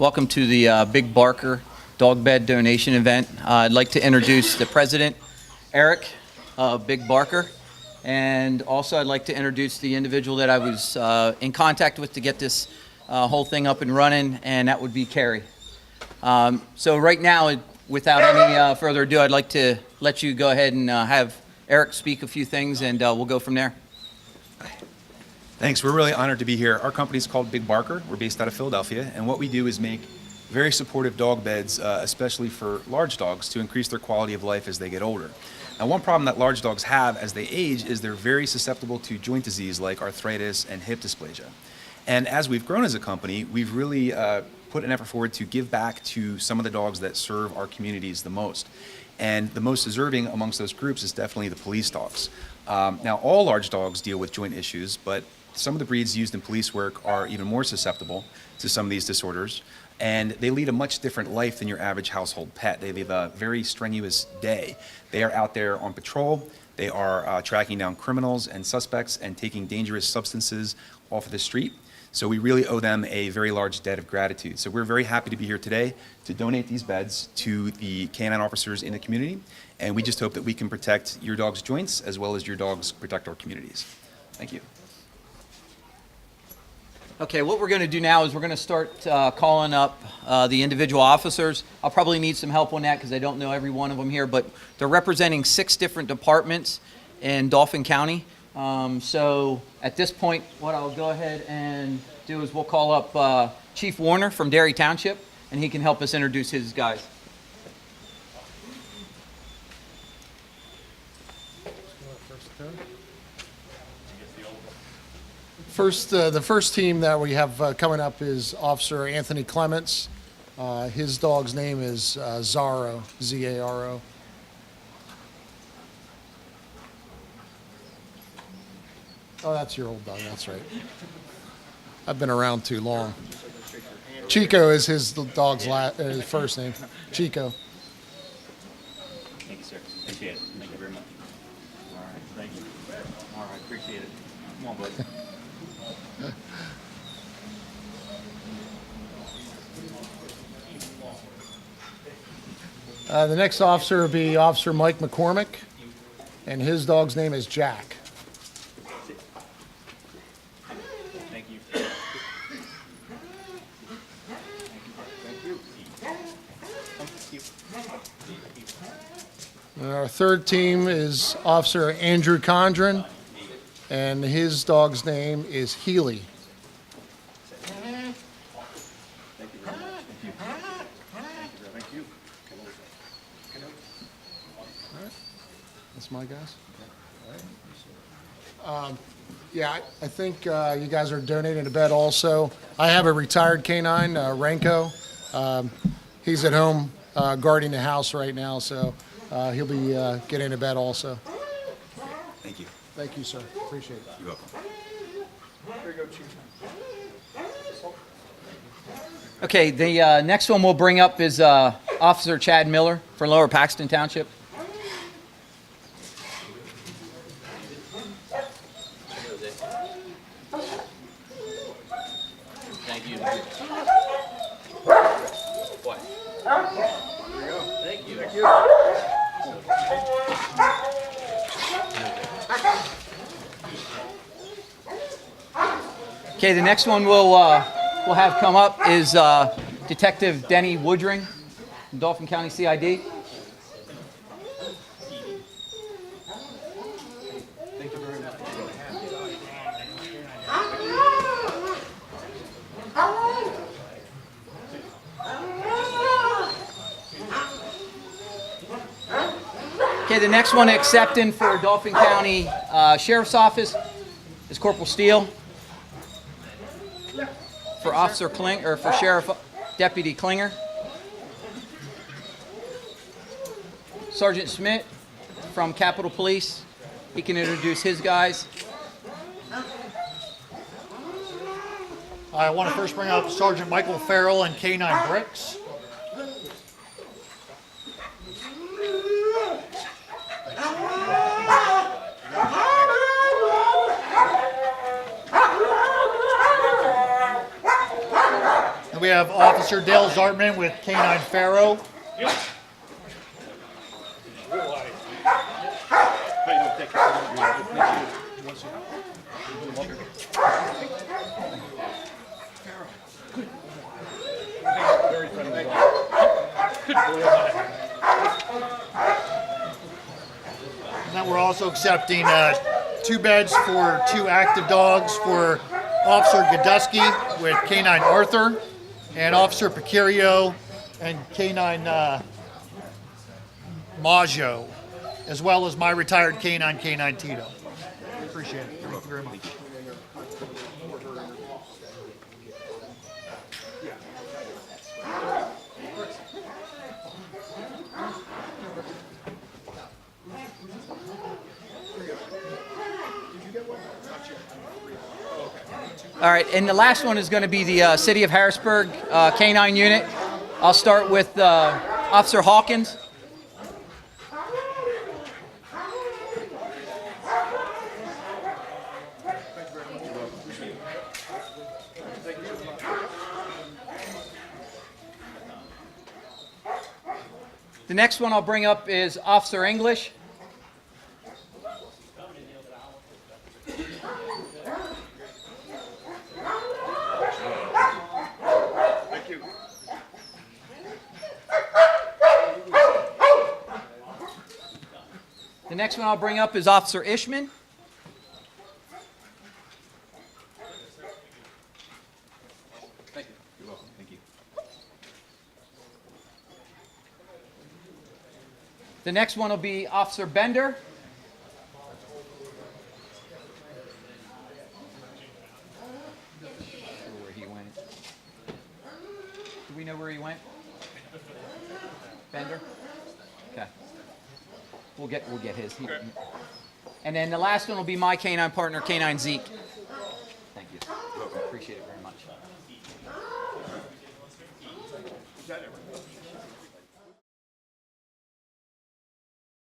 Welcome to the Big Barker Dog Bed Donation Event. I'd like to introduce the president, Eric Big Barker, and also I'd like to introduce the individual that I was in contact with to get this whole thing up and running, and that would be Carrie. So right now, without any further ado, I'd like to let you go ahead and have Eric speak a few things, and we'll go from there. Thanks. We're really honored to be here. Our company is called Big Barker. We're based out of Philadelphia, and what we do is make very supportive dog beds, especially for large dogs, to increase their quality of life as they get older. Now, one problem that large dogs have as they age is they're very susceptible to joint disease like arthritis and hip dysplasia. And as we've grown as a company, we've really put an effort forward to give back to some of the dogs that serve our communities the most. And the most deserving amongst those groups is definitely the police dogs. Now, all large dogs deal with joint issues, but some of the breeds used in police work are even more susceptible to some of these disorders, and they lead a much different life than your average household pet. They live a very strenuous day. They are out there on patrol. They are tracking down criminals and suspects and taking dangerous substances off of the street. So we really owe them a very large debt of gratitude. So we're very happy to be here today to donate these beds to the canine officers in the community, and we just hope that we can protect your dog's joints as well as your dogs protect our communities. Thank you. Okay, what we're going to do now is we're going to start calling up the individual officers. I'll probably need some help on that because I don't know every one of them here, but they're representing 6 different departments in Dauphin County. So at this point, what I'll go ahead and do is we'll call up Chief Warner from Derry Township, and he can help us introduce his guys. The first team that we have coming up is Officer Anthony Clements. His dog's name is Zaro, Z-A-R-O. Oh, that's your old dog, that's right. I've been around too long. Chico is his dog's his first name, Chico. Thank you, sir. Appreciate it. Thank you very much. All right, thank you. All right, appreciate it. Come on, buddy. The next officer will be Officer Mike McCormick, and his dog's name is Jack. Thank you. And our third team is Officer Andrew Condren, and his dog's name is Healy. That's my guys. Yeah, I think you guys are donating a bed also. I have a retired canine, Renko. He's at home guarding the house right now, so he'll be getting a bed also. Thank you. Thank you, sir. Appreciate it. You're welcome. There you go, Chief. Okay, the next one we'll bring up is Officer Chad Miller for Lower Paxton Township. Thank you. What? Here we go. Thank you. Thank you. Okay, the next one we'll have come up is Detective Denny Woodring from Dauphin County CID. Thank you very much. Okay, the next one accepting for Dauphin County Sheriff's Office is Corporal Steele. For Officer Kling, or for Sheriff Deputy Klinger. Sergeant Schmidt from Capitol Police. He can introduce his guys. I want to first bring up Sergeant Michael Farrell and K9 Bricks. we have Officer Dale Zartman with Canine Pharaoh. And then we're also accepting 2 beds for 2 active dogs for Officer Godusky with Canine Arthur and Officer Picario and Canine Maggio, as well as my retired canine, Canine Tito. Appreciate it. Thank you very much. All right, and the last one is going to be the City of Harrisburg Canine Unit. I'll start with Officer Hawkins. The next one I'll bring up is Officer English. The next one I'll bring up is Officer Ishman. Thank you. You're welcome. Thank you. The next one will be Officer Bender. Where he went. Do we know where he went? Bender? Okay. We'll get his. And then the last one will be my canine partner, Canine Zeke. Thank you. Appreciate it very much.